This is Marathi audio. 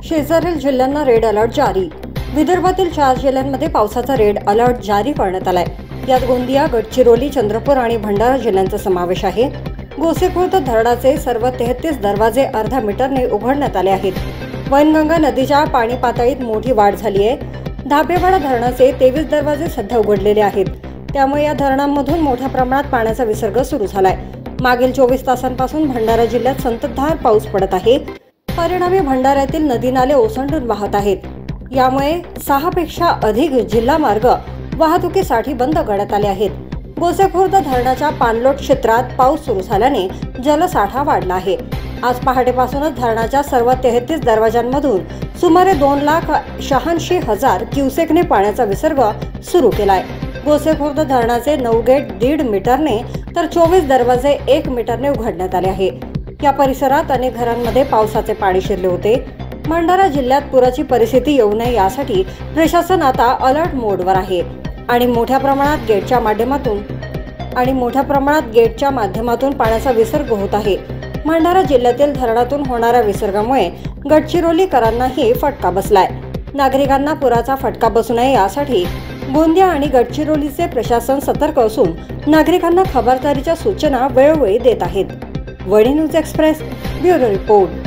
शेजारील जिल्ह्यांना रेड अलर्ट जारी। विदर्भातील 4 जिल्ह्यांमध्ये पावसाचा रेड अलर्ट जारी करण्यात आलाय। यात गोंदिया, गडचिरोली, चंद्रपूर आणि भंडारा जिल्ह्यांचा समावेश आहे। गोसेखुर्द धरणाचे सर्व 33 दरवाजे अर्धा मीटरने उघडण्यात आले आहेत। वैनगंगा नदीच्या पाणी पातळीत मोठी वाढ झाली आहे। धापेवाडा धरणाचे 23 दरवाजे सध्या उघडलेले आहेत। त्यामुळे या धरणांमधून मोठ्या प्रमाणात पाण्याचा विसर्ग सुरू झालाय। मागील 24 तासांपासून भंडारा जिल्ह्यात संततधार पाऊस पडत आहे। परिणामी भंडाऱ्यातील नदी नाले ओसंडून वाहत आहेत। यामुळे 6 पेक्षा अधिक जिल्हा मार्ग वाहतुकीसाठी बंद करण्यात आले आहेत। गोसेखुर्द धरणाच्या पाणलोट क्षेत्रात पाऊस सुरू झाल्याने जलसाठा वाढला आहे। आज पहाटेपासूनच धरणाच्या सर्व 33 दरवाजांमधून सुमारे 2,86,000 क्युसेकने पाण्याचा विसर्ग सुरू केलाय। गोसेखुर्द धरणाचे 9 गेट 1.5 मीटरने तर 24 दरवाजे 1 मीटरने उघडण्यात आले आहे। या परिसरात अनेक घरांमध्ये पावसाचे पाणी शिरले होते। भंडारा जिल्ह्यात पुराची परिस्थिती येऊ नये यासाठी प्रशासन आता अलर्ट मोडवर आहे आणि मोठ्या प्रमाणात गेटच्या माध्यमातून पाण्याचा विसर्ग होत आहे। भंडारा जिल्ह्यातील धरणातून होणाऱ्या विसर्गामुळे गडचिरोलीकरांनाही फटका बसलाय। नागरिकांना पुराचा फटका बसू नये यासाठी गोंदिया आणि गडचिरोलीचे प्रशासन सतर्क असून नागरिकांना खबरदारीच्या सूचना वेळोवेळी देत आहेत। वडी न्यूज एक्सप्रेस ब्युरो रिपोर्ट।